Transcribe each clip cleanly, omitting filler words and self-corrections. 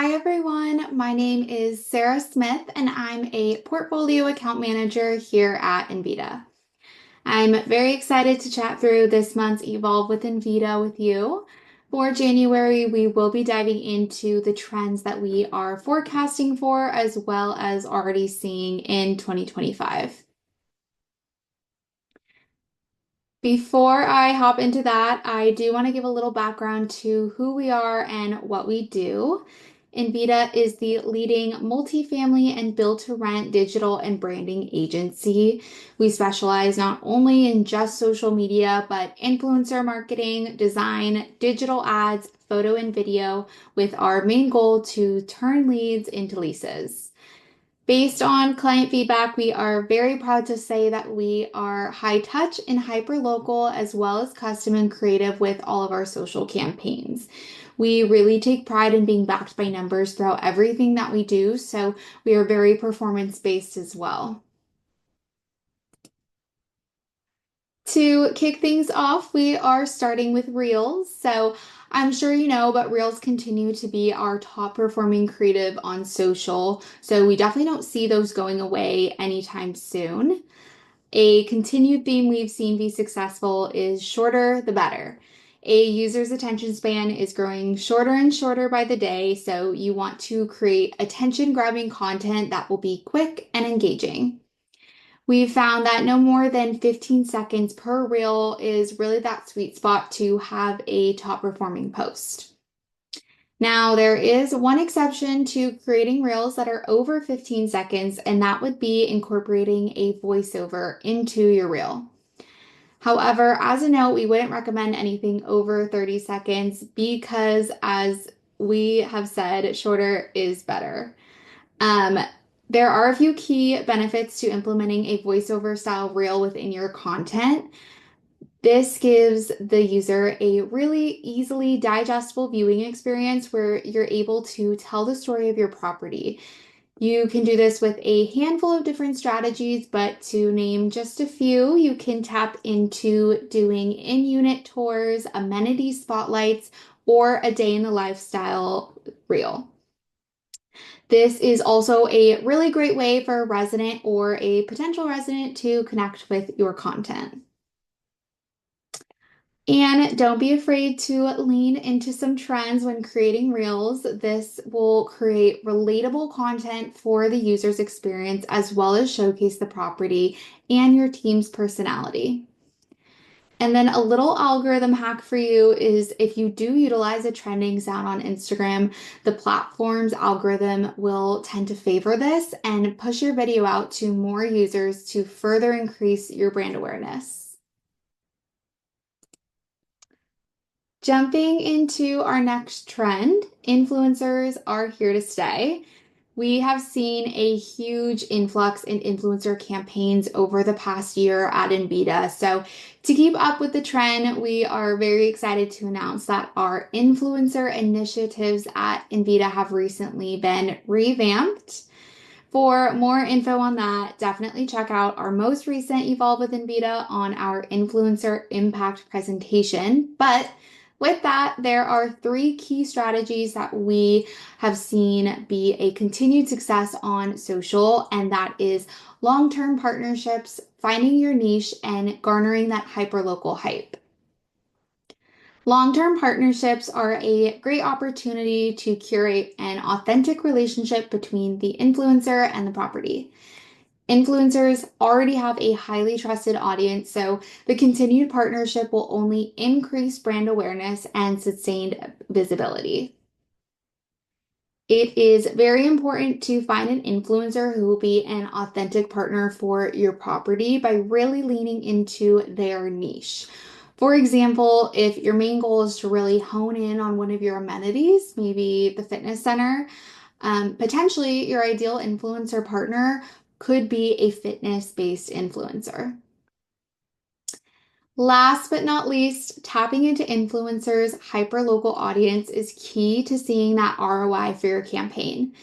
Hi everyone, my name is Sarah Smith and I'm a portfolio account manager here at Envida. I'm very excited to chat through this month's Evolve with Envida with you. For January, we will be diving into the trends that we are forecasting for as well as already seeing in 2025. Before I hop into that, I do want to give a little background to who we are and what we do. Envida is the leading multifamily and build-to-rent digital and branding agency. We specialize not only in just social media, but influencer marketing, design, digital ads, photo and video, with our main goal to turn leads into leases. Based on client feedback, we are very proud to say that we are high touch and hyper local, as well as custom and creative with all of our social campaigns. We really take pride in being backed by numbers throughout everything that we do, so we are very performance based as well. To kick things off, we are starting with Reels. So I'm sure you know, but Reels continue to be our top performing creative on social. So we definitely don't see those going away anytime soon. A continued theme we've seen be successful is shorter the better. A user's attention span is growing shorter and shorter by the day, so you want to create attention grabbing content that will be quick and engaging. We've found that no more than 15 seconds per reel is really that sweet spot to have a top performing post. Now, there is one exception to creating reels that are over 15 seconds, and that would be incorporating a voiceover into your reel. However, as a note, we wouldn't recommend anything over 30 seconds because, as we have said, shorter is better. Um, there are a few key benefits to implementing a voiceover style reel within your content. This gives the user a really easily digestible viewing experience where you're able to tell the story of your property. You can do this with a handful of different strategies, but to name just a few, you can tap into doing in-unit tours, amenity spotlights, or a day in the lifestyle reel. This is also a really great way for a resident or a potential resident to connect with your content. And don't be afraid to lean into some trends when creating reels. This will create relatable content for the user's experience as well as showcase the property and your team's personality. And then a little algorithm hack for you is if you do utilize a trending sound on Instagram, the platform's algorithm will tend to favor this and push your video out to more users to further increase your brand awareness. Jumping into our next trend, influencers are here to stay. We have seen a huge influx in influencer campaigns over the past year at Envida. So, to keep up with the trend, we are very excited to announce that our influencer initiatives at Envida have recently been revamped. For more info on that, definitely check out our most recent Evolve with Envida on our influencer impact presentation. But with that, there are three key strategies that we have seen be a continued success on social, and that is long-term partnerships, finding your niche, and garnering that hyperlocal hype. Long-term partnerships are a great opportunity to curate an authentic relationship between the influencer and the property. Influencers already have a highly trusted audience, so the continued partnership will only increase brand awareness and sustained visibility. It is very important to find an influencer who will be an authentic partner for your property by really leaning into their niche. For example, if your main goal is to really hone in on one of your amenities, maybe the fitness center, potentially your ideal influencer partner could be a fitness-based influencer. Last but not least, tapping into influencers' hyperlocal audience is key to seeing that ROI for your campaign.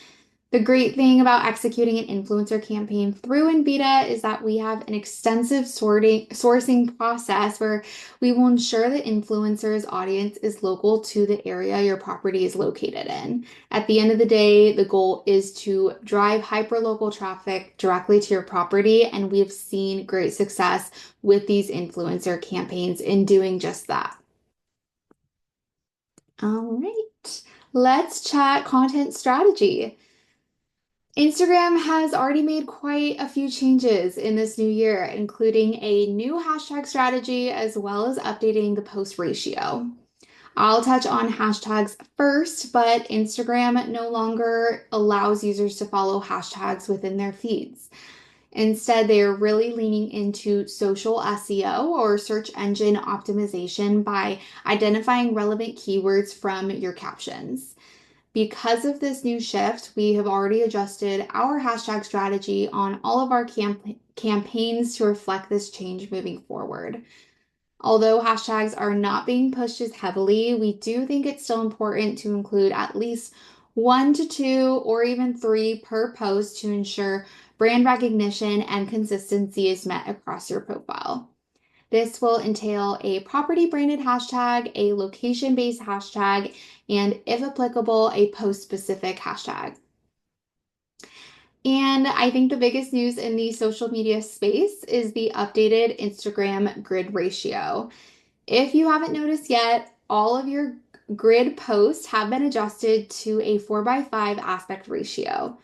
The great thing about executing an influencer campaign through Envida is that we have an extensive sourcing process where we will ensure the influencer's audience is local to the area your property is located in. At the end of the day, the goal is to drive hyperlocal traffic directly to your property, and we have seen great success with these influencer campaigns in doing just that. All right, let's chat content strategy. Instagram has already made quite a few changes in this new year, including a new hashtag strategy as well as updating the post ratio. I'll touch on hashtags first, but Instagram no longer allows users to follow hashtags within their feeds. Instead, they are really leaning into social SEO or search engine optimization by identifying relevant keywords from your captions. Because of this new shift, we have already adjusted our hashtag strategy on all of our campaigns to reflect this change moving forward. Although hashtags are not being pushed as heavily, we do think it's still important to include at least one to two or even three per post to ensure brand recognition and consistency is met across your profile. This will entail a property branded hashtag, a location based hashtag, and if applicable, a post specific hashtag. And I think the biggest news in the social media space is the updated Instagram grid ratio. If you haven't noticed yet, all of your grid posts have been adjusted to a 4:5 aspect ratio.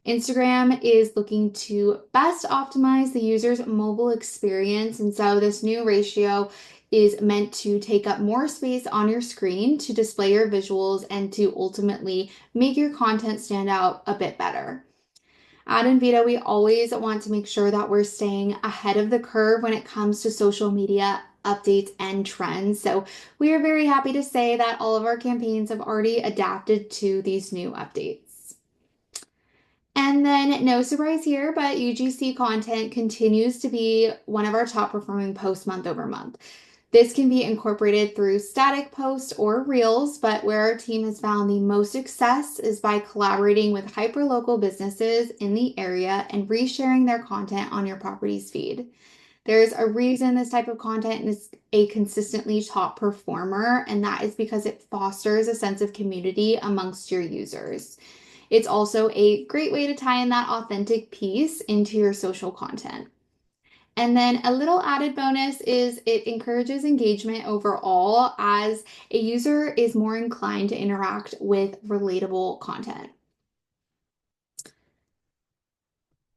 Instagram is looking to best optimize the user's mobile experience, and so this new ratio is meant to take up more space on your screen to display your visuals and to ultimately make your content stand out a bit better. At Envita, we always want to make sure that we're staying ahead of the curve when it comes to social media updates and trends. So we are very happy to say that all of our campaigns have already adapted to these new updates. And then, no surprise here, but UGC content continues to be one of our top performing posts month over month. This can be incorporated through static posts or reels, but where our team has found the most success is by collaborating with hyperlocal businesses in the area and resharing their content on your property's feed. There's a reason this type of content is a consistently top performer, and that is because it fosters a sense of community amongst your users. It's also a great way to tie in that authentic piece into your social content. And then a little added bonus is it encourages engagement overall as a user is more inclined to interact with relatable content.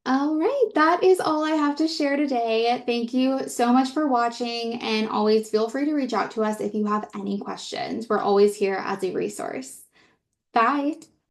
All right, that is all I have to share today. Thank you so much for watching, and always feel free to reach out to us if you have any questions. We're always here as a resource. Bye.